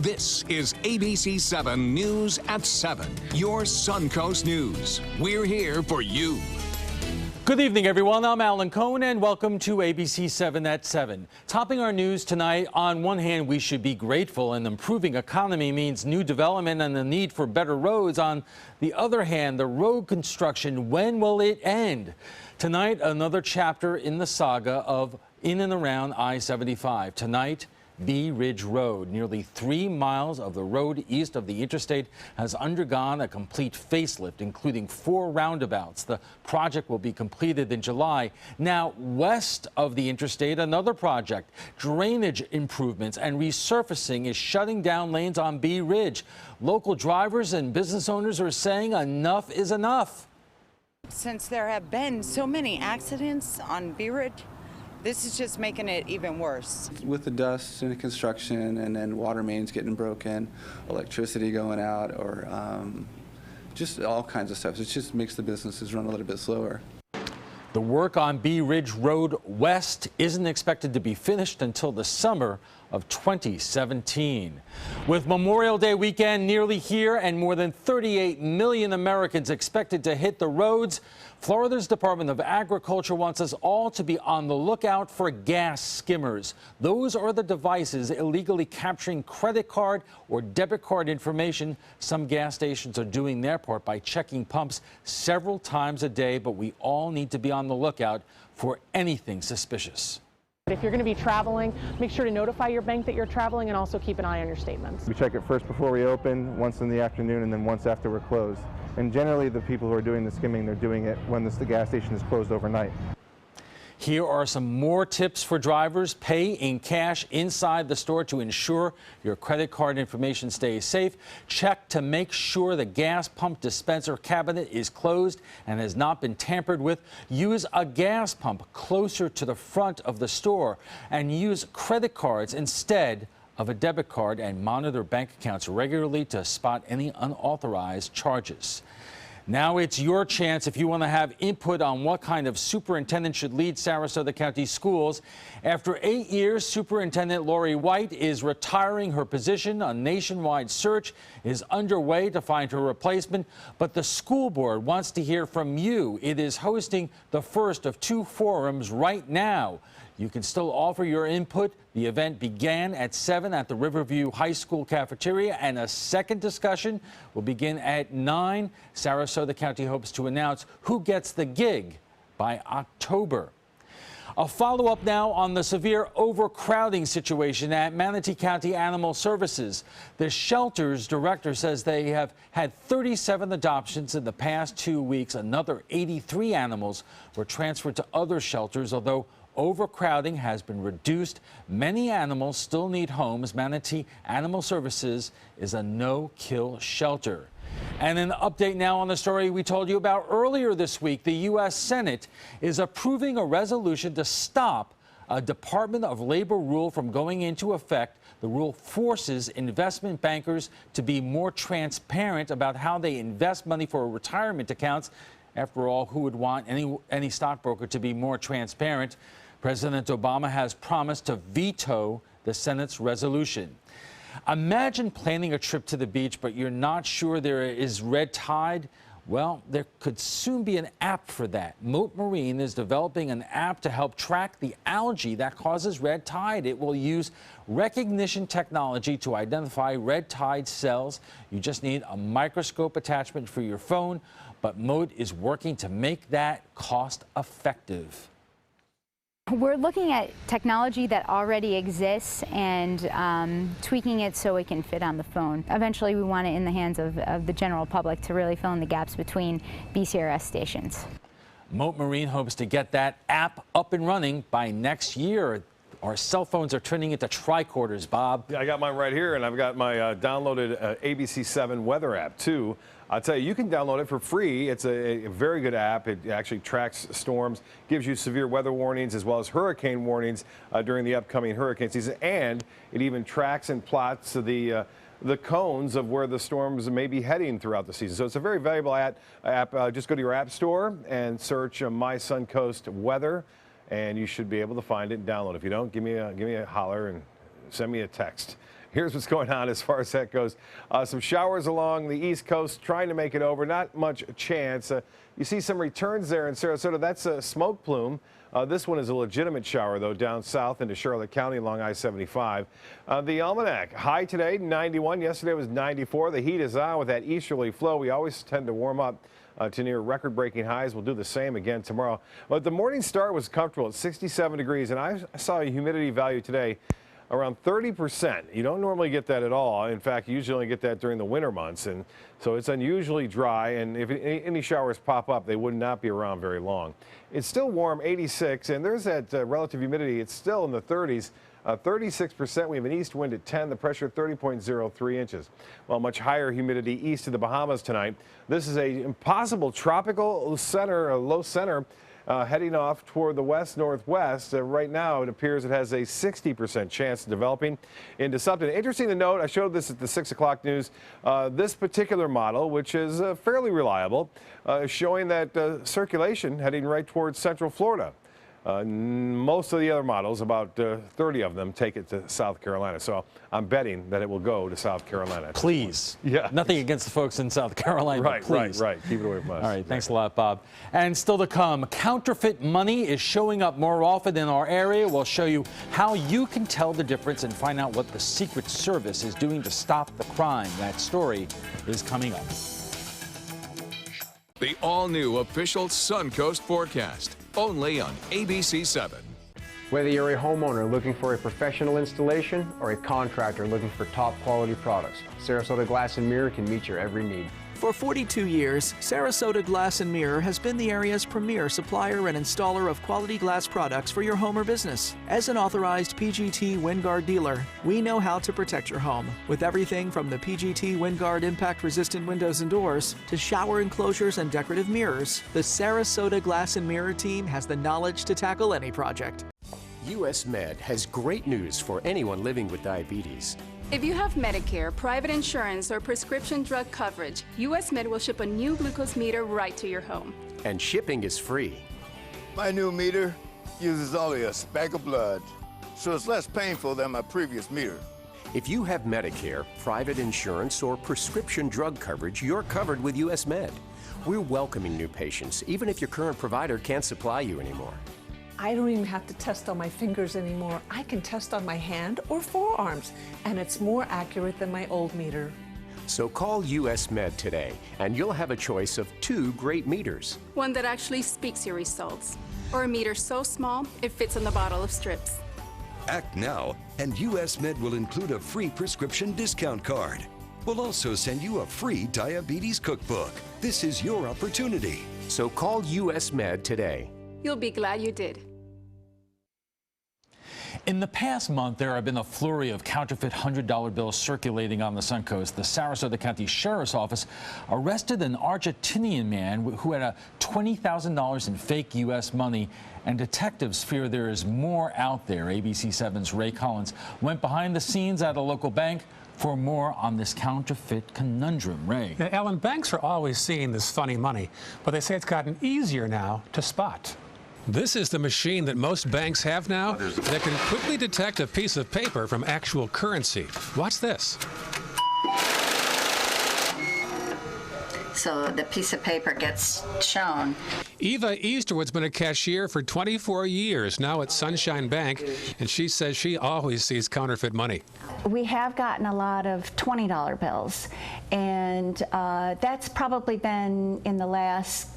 This is ABC 7 News at 7, your Suncoast News. We're here for you. Good evening, everyone. I'm Alan Cohn, and welcome to ABC 7 at 7. Topping our news tonight, on one hand, we should be grateful an improving economy means new development and the need for better roads. On the other hand, the road construction, when will it end? Tonight, another chapter in the saga of in and around I-75. Tonight, Bee Ridge Road. Nearly 3 miles of the road east of the interstate has undergone a complete facelift, including 4 roundabouts. The project will be completed in July. Now, west of the interstate, another project, drainage improvements and resurfacing, is shutting down lanes on Bee Ridge. Local drivers and business owners are saying enough is enough. Since there have been so many accidents on Bee Ridge, this is just making it even worse. With the dust and the construction and then water mains getting broken, electricity going out, or just all kinds of stuff. It just makes the businesses run a little bit slower. The work on Bee Ridge Road West isn't expected to be finished until the summer of 2017. With Memorial Day weekend nearly here and more than 38 million Americans expected to hit the roads, Florida's Department of Agriculture wants us all to be on the lookout for gas skimmers. Those are the devices illegally capturing credit card or debit card information. Some gas stations are doing their part by checking pumps several times a day, but we all need to be on the lookout for anything suspicious. If you're going to be traveling, make sure to notify your bank that you're traveling and also keep an eye on your statements. We check it first before we open, once in the afternoon, and then once after we're closed. And generally the people who are doing the skimming, they're doing it when the gas station is closed overnight. Here are some more tips for drivers. Pay in cash inside the store to ensure your credit card information stays safe. Check to make sure the gas pump dispenser cabinet is closed and has not been tampered with. Use a gas pump closer to the front of the store and use credit cards instead of a debit card, and monitor bank accounts regularly to spot any unauthorized charges. Now it's your chance if you want to have input on what kind of superintendent should lead Sarasota County schools. After 8 years, Superintendent Lori White is retiring her position. A nationwide search is underway to find her replacement, but the school board wants to hear from you. It is hosting the first of 2 forums right now. You can still offer your input. The event began at 7 at the Riverview High School cafeteria, and a second discussion will begin at 9. Sarasota County hopes to announce who gets the gig by October. A follow-up now on the severe overcrowding situation at Manatee County Animal Services. The shelter's director says they have had 37 adoptions in the past 2 weeks. Another 83 animals were transferred to other shelters, although overcrowding has been reduced. Many animals still need homes. Manatee Animal Services is a no-kill shelter. And an update now on the story we told you about earlier this week. The U.S. Senate is approving a resolution to stop a Department of Labor rule from going into effect. The rule forces investment bankers to be more transparent about how they invest money for retirement accounts. After all, who would want any stockbroker to be more transparent? President Obama has promised to veto the Senate's resolution. Imagine planning a trip to the beach, but you're not sure there is red tide. Well, there could soon be an app for that. Mote Marine is developing an app to help track the algae that causes red tide. It will use recognition technology to identify red tide cells. You just need a microscope attachment for your phone, but Mote is working to make that cost effective. We're looking at technology that already exists and tweaking it so it can fit on the phone. Eventually, we want it in the hands of the general public to really fill in the gaps between BCRS stations. Mote Marine hopes to get that app up and running by next year. Our cell phones are turning into tricorders, Bob. Yeah, I got mine right here, and I've got my downloaded ABC 7 weather app, too. I'll tell you, you can download it for free. It's a very good app. It actually tracks storms, gives you severe weather warnings as well as hurricane warnings during the upcoming hurricane season, and it even tracks and plots the cones of where the storms may be heading throughout the season. So it's a very valuable app. Just go to your app store and search My Suncoast Weather, and you should be able to find it and download it. If you don't, give me a holler and send me a text. Here's what's going on as far as that goes. Some showers along the East Coast trying to make it over. Not much chance. You see some returns there in Sarasota. That's a smoke plume. This one is a legitimate shower, though, down south into Charlotte County along I-75. The almanac, high today, 91. Yesterday was 94. The heat is on with that easterly flow. We always tend to warm up to near record-breaking highs. We'll do the same again tomorrow. But the morning start was comfortable at 67 degrees, and I saw a humidity value today around 30%. You don't normally get that at all. In fact, you usually only get that during the winter months, and so it's unusually dry, and if any showers pop up, they would not be around very long. It's still warm, 86, and there's that relative humidity. It's still in the 30s. 36%. We have an east wind at 10. The pressure 30.03 inches. Well, much higher humidity east of the Bahamas tonight. This is a possible tropical center, a low center, heading off toward the west-northwest. Right now, it appears it has a 60% chance of developing into something. Interesting to note, I showed this at the 6 o'clock news, this particular model, which is fairly reliable, is showing that circulation heading right towards central Florida. Most of the other models, about 30 of them, take it to South Carolina. So I'm betting that it will go to South Carolina. Please. Yeah. Nothing against the folks in South Carolina. Right, please. right. Keep it away from us. All right. Thanks a lot, Bob. And still to come, counterfeit money is showing up more often in our area. We'll show you how you can tell the difference and find out what the Secret Service is doing to stop the crime. That story is coming up. The all-new official Suncoast forecast, only on ABC 7. Whether you're a homeowner looking for a professional installation or a contractor looking for top quality products, Sarasota Glass and Mirror can meet your every need. For 42 years, Sarasota Glass and Mirror has been the area's premier supplier and installer of quality glass products for your home or business. As an authorized PGT WinGuard dealer, we know how to protect your home with everything from the PGT WinGuard impact-resistant windows and doors to shower enclosures and decorative mirrors. The Sarasota Glass and Mirror team has the knowledge to tackle any project. US Med has great news for anyone living with diabetes. If you have Medicare, private insurance, or prescription drug coverage, US Med will ship a new glucose meter right to your home. And shipping is free. My new meter uses only a speck of blood, so it's less painful than my previous meter. If you have Medicare, private insurance, or prescription drug coverage, you're covered with US Med. We're welcoming new patients, even if your current provider can't supply you anymore. I don't even have to test on my fingers anymore. I can test on my hand or forearms, and it's more accurate than my old meter. So call US Med today, and you'll have a choice of 2 great meters. One that actually speaks your results, or a meter so small it fits in the bottle of strips. Act now, and US Med will include a free prescription discount card. We'll also send you a free diabetes cookbook. This is your opportunity. So call US Med today. You'll be glad you did. In the past month, there have been a flurry of counterfeit $100 bills circulating on the Suncoast. The Sarasota County Sheriff's Office arrested an Argentinian man who had $20,000 in fake U.S. money, and detectives fear there is more out there. ABC 7's Ray Collins went behind the scenes at a local bank for more on this counterfeit conundrum. Ray. Now, Ellen, banks are always seeing this funny money, but they say it's gotten easier now to spot. This is the machine that most banks have now that can quickly detect a piece of paper from actual currency. Watch this. So the piece of paper gets shown. Eva Easterwood's been a cashier for 24 years now at Sunshine Bank, and she says she always sees counterfeit money. We have gotten a lot of $20 bills, and that's probably been in the last,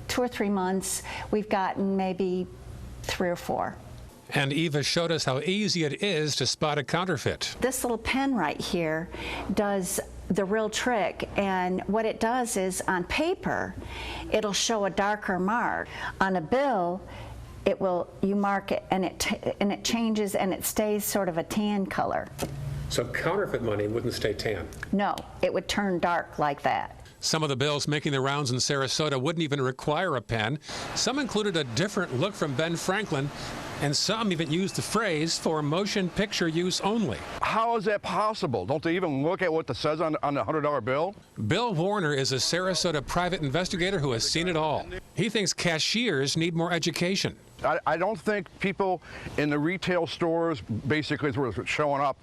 2 or 3 months, we've gotten maybe 3 or 4. And Eva showed us how easy it is to spot a counterfeit. This little pen right here does the real trick, and what it does is on paper, it'll show a darker mark. On a bill, you mark it and it changes and it stays sort of a tan color. So counterfeit money wouldn't stay tan? No, it would turn dark like that. Some of the bills making the rounds in Sarasota wouldn't even require a pen. Some included a different look from Ben Franklin, and some even used the phrase for motion picture use only. How is that possible? Don't they even look at what it says on the $100 bill? Bill Warner is a Sarasota private investigator who has seen it all. He thinks cashiers need more education. I don't think people in the retail stores, basically is where it's showing up,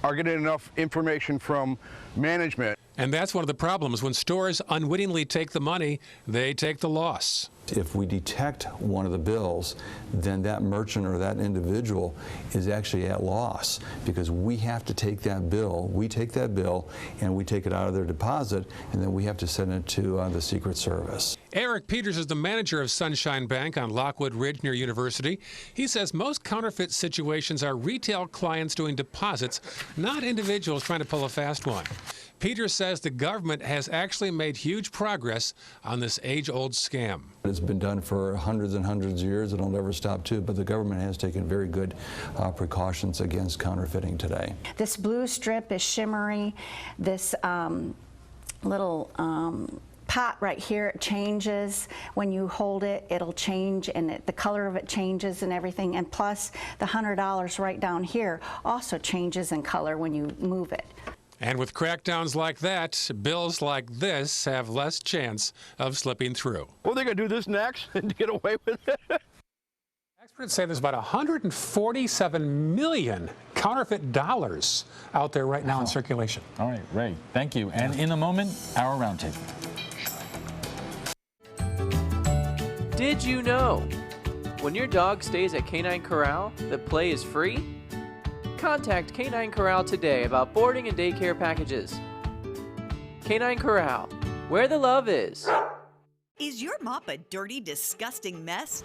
are getting enough information from management. And that's one of the problems. When stores unwittingly take the money, they take the loss. If we detect one of the bills, then that merchant or that individual is actually at loss, because we have to take that bill, and we take it out of their deposit, and then we have to send it to the Secret Service. Eric Peters is the manager of Sunshine Bank on Lockwood Ridge near University. He says most counterfeit situations are retail clients doing deposits, not individuals trying to pull a fast one. Peters says the government has actually made huge progress on this age-old scam. It's been done for hundreds and hundreds of years. It'll never stop too, but the government has taken very good precautions against counterfeiting today. This blue strip is shimmery. This little pot right here, it changes. When you hold it, it'll change, and the color of it changes and everything. And plus, the $100 right down here also changes in color when you move it. And with crackdowns like that, bills like this have less chance of slipping through. Well, they're going to do this next and get away with it. Experts say there's about 147 million counterfeit dollars out there right now in circulation. All right, Ray, thank you. And in a moment, our roundtable. Did you know? When your dog stays at Canine Corral, the play is free? Contact Canine Corral today about boarding and daycare packages. Canine Corral, where the love is. Is your mop a dirty, disgusting mess?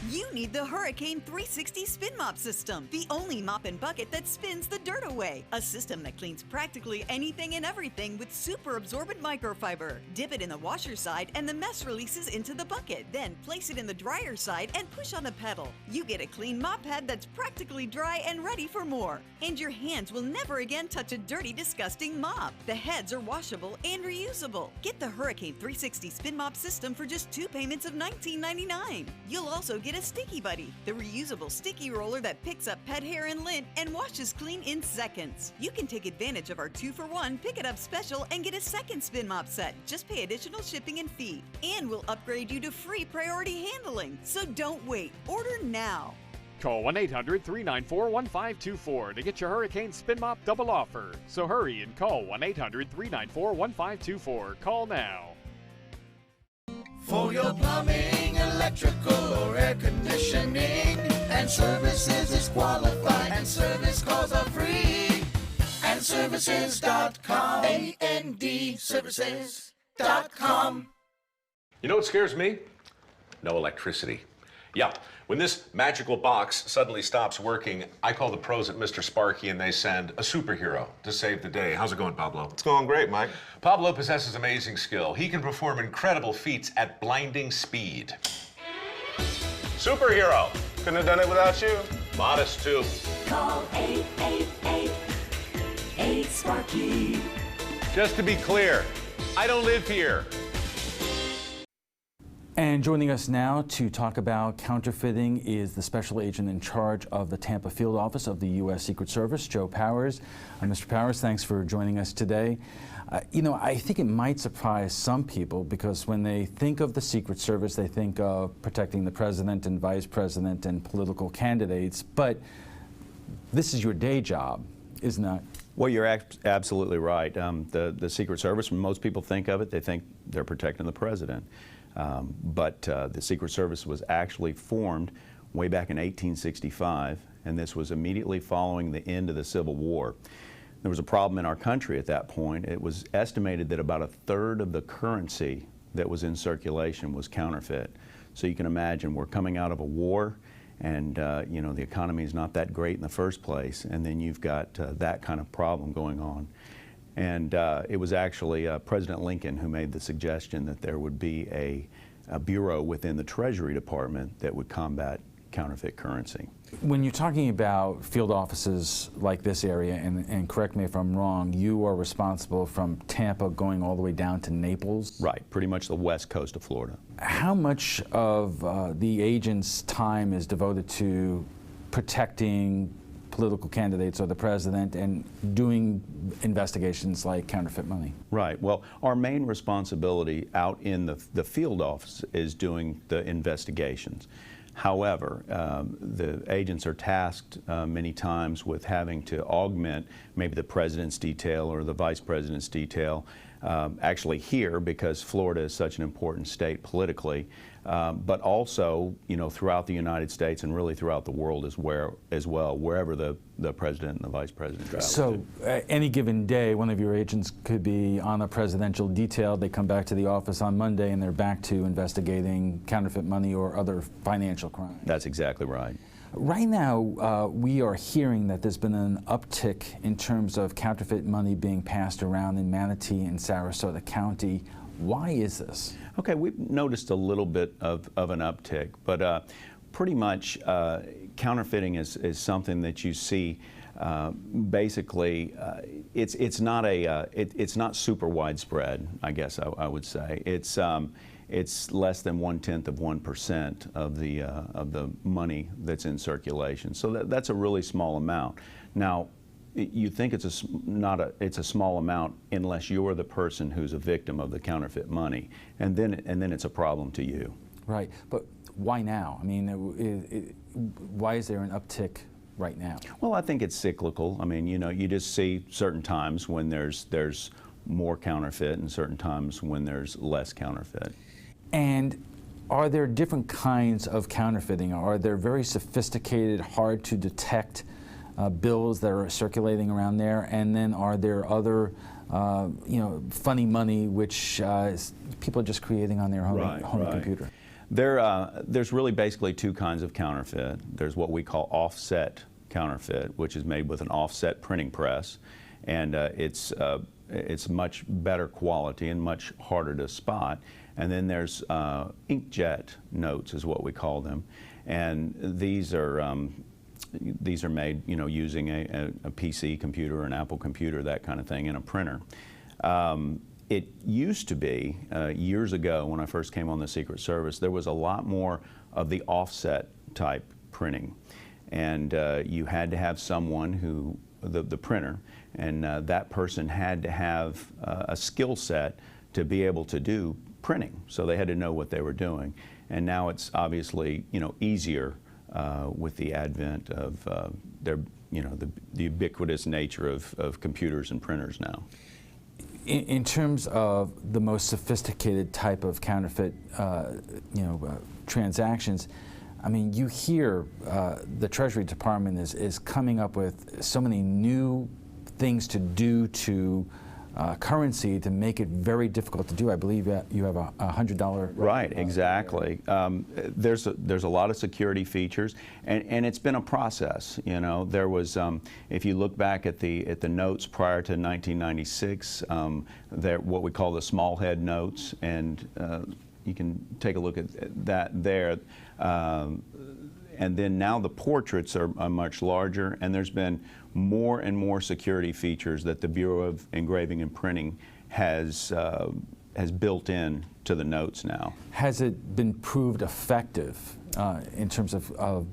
You need the Hurricane 360 Spin Mop System, the only mop and bucket that spins the dirt away. A system that cleans practically anything and everything with super absorbent microfiber. Dip it in the washer side and the mess releases into the bucket. Then place it in the dryer side and push on the pedal. You get a clean mop head that's practically dry and ready for more. And your hands will never again touch a dirty, disgusting mop. The heads are washable and reusable. Get the Hurricane 360 Spin Mop System for just 2 payments of $19.99. You'll also get a Sticky Buddy, the reusable sticky roller that picks up pet hair and lint and washes clean in seconds. You can take advantage of our 2-for-1 Pick It Up special and get a second spin mop set. Just pay additional shipping and fee. And we'll upgrade you to free priority handling. So don't wait. Order now. Call 1-800-394-1524 to get your Hurricane Spin Mop double offer. So hurry and call 1-800-394-1524. Call now. For your plumbing, electrical, or air conditioning, and services is qualified, and service calls are free. And services.com, A-N-D, services.com. You know what scares me? No electricity. Yeah, when this magical box suddenly stops working, I call the pros at Mr. Sparky and they send a superhero to save the day. How's it going, Pablo? It's going great, Mike. Pablo possesses amazing skill. He can perform incredible feats at blinding speed. Superhero. Couldn't have done it without you. Modest, too. Call 888-8-SPARKY. Just to be clear, I don't live here. And joining us now to talk about counterfeiting is the special agent in charge of the Tampa field office of the U.S. Secret Service, Joe Powers. Mr. Powers, thanks for joining us today. You know, I think it might surprise some people because when they think of the Secret Service, they think of protecting the president and vice president and political candidates, but this is your day job, isn't it? Well, you're absolutely right. The Secret Service, when most people think of it, they think they're protecting the president. But the Secret Service was actually formed way back in 1865, and this was immediately following the end of the Civil War. There was a problem in our country at that point. It was estimated that about 1/3 of the currency that was in circulation was counterfeit. So you can imagine we're coming out of a war, and you know, the economy is not that great in the first place, and then you've got that kind of problem going on. And it was actually President Lincoln who made the suggestion that there would be a bureau within the Treasury Department that would combat counterfeit currency. When you're talking about field offices like this area, and correct me if I'm wrong, you are responsible from Tampa going all the way down to Naples? Right, pretty much the west coast of Florida. How much of the agent's time is devoted to protecting political candidates or the president and doing investigations like counterfeit money? Right. Well, our main responsibility out in the field office is doing the investigations. However, the agents are tasked many times with having to augment maybe the president's detail or the vice president's detail. Actually here, because Florida is such an important state politically, but also, you know, throughout the United States and really throughout the world as well, wherever the president and the vice president travel. So, any given day, one of your agents could be on a presidential detail. They come back to the office on Monday, and they're back to investigating counterfeit money or other financial crimes. That's exactly right. Right now, we are hearing that there's been an uptick in terms of counterfeit money being passed around in Manatee and Sarasota County. Why is this? Okay, we've noticed a little bit of an uptick, but pretty much counterfeiting is something that you see. Basically, it's not super widespread, I guess I would say. It's less than 1/10% of the money that's in circulation. So that's a really small amount. Now, you think it's a small amount unless you're the person who's a victim of the counterfeit money, and then it's a problem to you. Right, but why now? I mean, why is there an uptick right now? Well, I think it's cyclical. I mean, you know, you just see certain times when there's more counterfeit and certain times when there's less counterfeit. And are there different kinds of counterfeiting? Are there very sophisticated, hard to detect bills that are circulating around there? And then are there other, you know, funny money which people are just creating on their home computer? There's really basically two kinds of counterfeit. There's what we call offset counterfeit, which is made with an offset printing press, and it's much better quality and much harder to spot. And then there's inkjet notes, is what we call them, and these are made, you know, using a PC computer, an Apple computer, that kind of thing, and a printer. It used to be, years ago when I first came on the Secret Service, there was a lot more of the offset type printing. And you had to have someone who, the printer, and that person had to have a skill set to be able to do printing. So they had to know what they were doing. And now it's obviously, you know, easier with the advent of you know, the ubiquitous nature of computers and printers now. In terms of the most sophisticated type of counterfeit, you know, transactions, I mean, you hear the Treasury Department is coming up with so many new things to do to currency to make it very difficult to do. I believe you have a $100. Right, exactly. There's a lot of security features, and it's been a process. You know, there was, if you look back at the notes prior to 1996, what we call the small head notes, and you can take a look at that there. And then now the portraits are much larger, and there's been more and more security features that the Bureau of Engraving and Printing has built in to the notes now. Has it been proved effective in terms of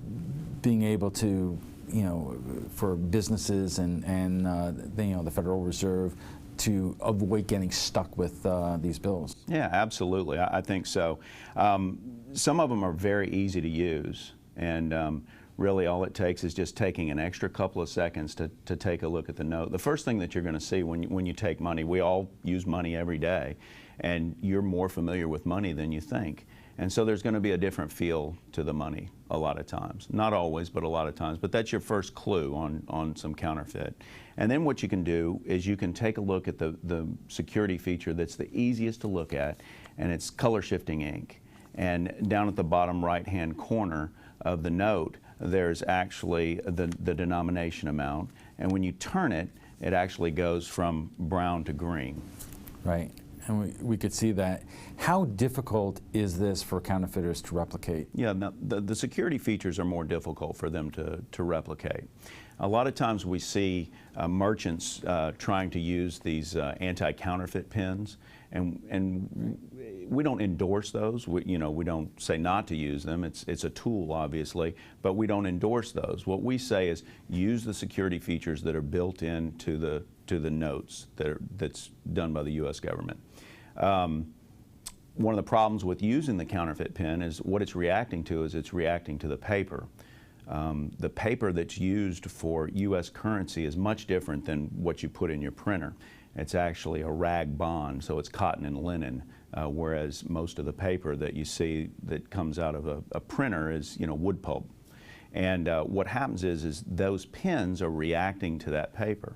being able to, you know, for businesses and you know, the Federal Reserve to avoid getting stuck with these bills? Yeah, absolutely. I think so. Some of them are very easy to use. And really all it takes is just taking an extra couple of seconds to take a look at the note. The first thing that you're going to see when you take money, we all use money every day, and you're more familiar with money than you think. And so there's going to be a different feel to the money a lot of times. Not always, but a lot of times. But that's your first clue on some counterfeit. And then what you can do is you can take a look at the security feature that's the easiest to look at, and it's color shifting ink. And down at the bottom right-hand corner of the note, there's actually the denomination amount, and when you turn it, it actually goes from brown to green. Right, and we could see that. How difficult is this for counterfeiters to replicate? Yeah, now, the security features are more difficult for them to replicate. A lot of times we see merchants trying to use these anti-counterfeit pins, and we don't endorse those. We don't say not to use them. It's a tool, obviously, but we don't endorse those. What we say is use the security features that are built into the notes that's done by the U.S. government. one of the problems with using the counterfeit pen is what it's reacting to is it's reacting to the paper. The paper that's used for U.S. currency is much different than what you put in your printer. It's actually a rag bond, so it's cotton and linen, whereas most of the paper that you see that comes out of a printer is, wood pulp. And what happens is those pens are reacting to that paper.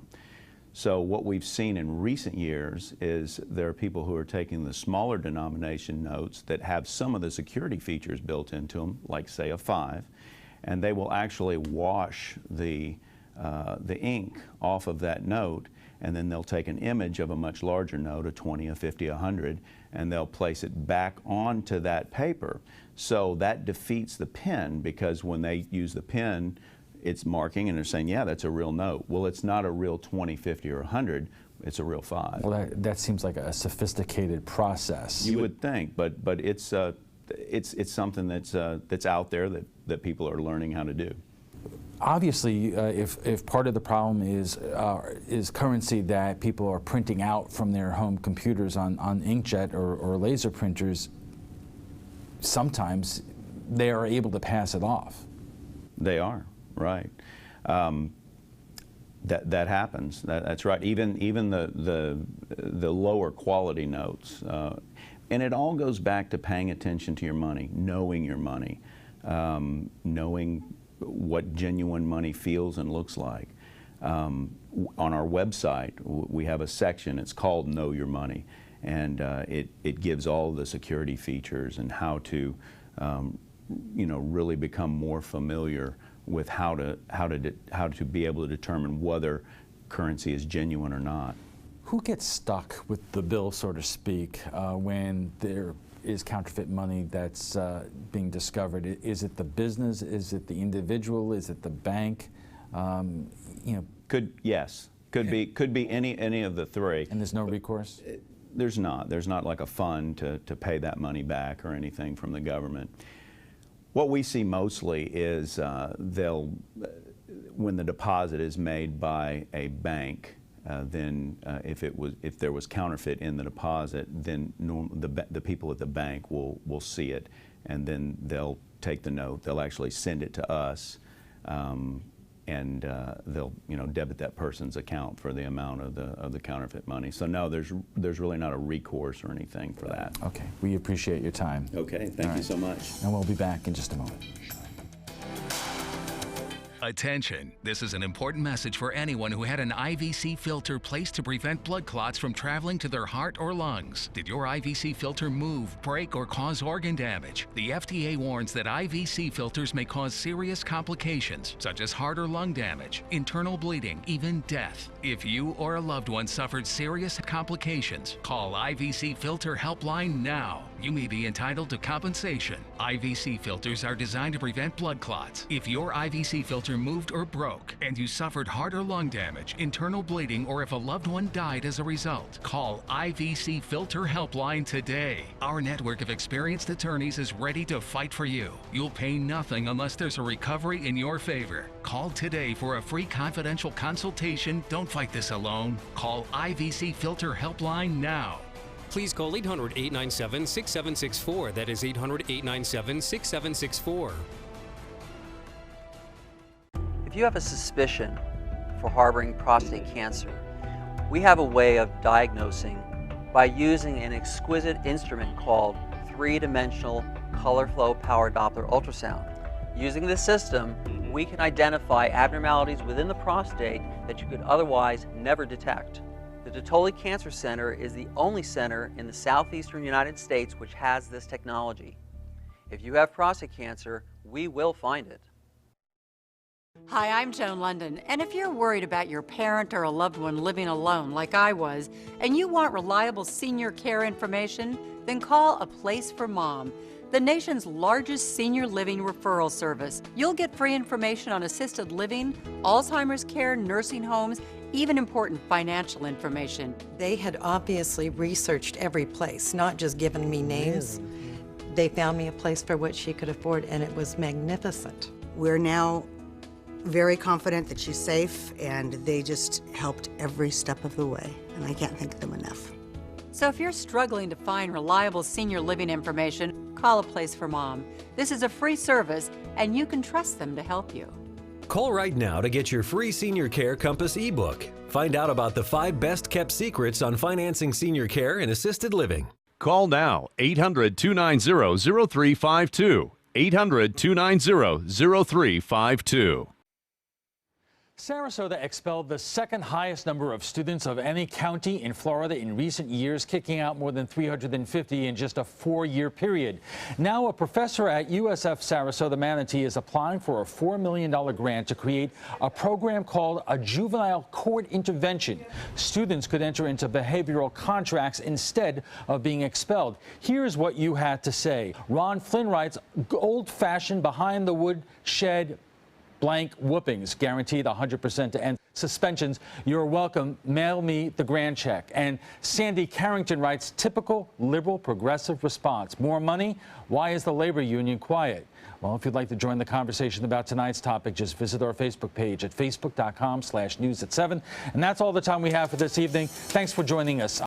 So what we've seen in recent years is there are people who are taking the smaller denomination notes that have some of the security features built into them, like say a 5, and they will actually wash the ink off of that note, and then they'll take an image of a much larger note, a 20, a 50, a 100, and they'll place it back onto that paper. So that defeats the pen, because when they use the pen, it's marking and they're saying, yeah, that's a real note. Well, it's not a real 20, 50, or 100, it's a real 5. Well, that seems like a sophisticated process. You would think, but it's something that's out there that people are learning how to do. Obviously, if part of the problem is currency that people are printing out from their home computers on inkjet or laser printers, sometimes they are able to pass it off. They are, right. That happens. That's right. Even the lower quality notes, and it all goes back to paying attention to your money, knowing your money, knowing what genuine money feels and looks like. On our website, we have a section, it's called Know Your Money, and it gives all the security features and how to really become more familiar with how to be able to determine whether currency is genuine or not. Who gets stuck with the bill, so to speak, when there is counterfeit money that's being discovered? Is it the business? Is it the individual? Is it the bank? Could be any of the three. And there's no recourse? There's not. There's not like a fund to pay that money back or anything from the government. What we see mostly is when the deposit is made by a bank, then if there was counterfeit in the deposit, then the people at the bank will see it, and then they'll take the note. They'll actually send it to us, and they'll debit that person's account for the amount of the counterfeit money. So no, there's really not a recourse or anything for that. Okay, we appreciate your time. Okay, thank you so much. And we'll be back in just a moment. Attention, this is an important message for anyone who had an IVC filter placed to prevent blood clots from traveling to their heart or lungs. Did your IVC filter move, break, or cause organ damage? The FDA warns that IVC filters may cause serious complications, such as heart or lung damage, internal bleeding, even death. If you or a loved one suffered serious complications, call IVC Filter Helpline now. You may be entitled to compensation. IVC filters are designed to prevent blood clots. If your IVC filter moved or broke and you suffered heart or lung damage, internal bleeding, or if a loved one died as a result, call IVC Filter Helpline today. Our network of experienced attorneys is ready to fight for you. You'll pay nothing unless there's a recovery in your favor. Call today for a free confidential consultation. Don't fight this alone. Call IVC Filter Helpline now. Please call 800-897-6764. That is 800-897-6764. If you have a suspicion for harboring prostate cancer, we have a way of diagnosing by using an exquisite instrument called three-dimensional color flow power Doppler ultrasound. Using this system, we can identify abnormalities within the prostate that you could otherwise never detect. The Dattoli Cancer Center is the only center in the southeastern United States which has this technology. If you have prostate cancer, we will find it. Hi, I'm Joan London, and if you're worried about your parent or a loved one living alone like I was, and you want reliable senior care information, then call A Place for Mom, the nation's largest senior living referral service. You'll get free information on assisted living, Alzheimer's care, nursing homes, even important financial information. They had obviously researched every place, not just given me names. They found me a place for what she could afford, and it was magnificent. We're now very confident that she's safe, and they just helped every step of the way, and I can't thank them enough. So if you're struggling to find reliable senior living information, call A Place for Mom. This is a free service, and you can trust them to help you. Call right now to get your free Senior Care Compass ebook. Find out about the 5 best-kept secrets on financing senior care and assisted living. Call now, 800-290-0352. 800-290-0352. Sarasota expelled the second highest number of students of any county in Florida in recent years, kicking out more than 350 in just a 4-year period. Now, a professor at USF Sarasota Manatee is applying for a $4 million grant to create a program called a juvenile court intervention. Students could enter into behavioral contracts instead of being expelled. Here's what you had to say. Ron Flynn writes, old-fashioned, behind-the-woodshed blank whoopings, guaranteed 100% to end suspensions. You're welcome. Mail me the grand check. And Sandy Carrington writes, typical liberal progressive response. More money? Why is the labor union quiet? Well, if you'd like to join the conversation about tonight's topic, just visit our Facebook page at facebook.com/news at 7. And that's all the time we have for this evening. Thanks for joining us.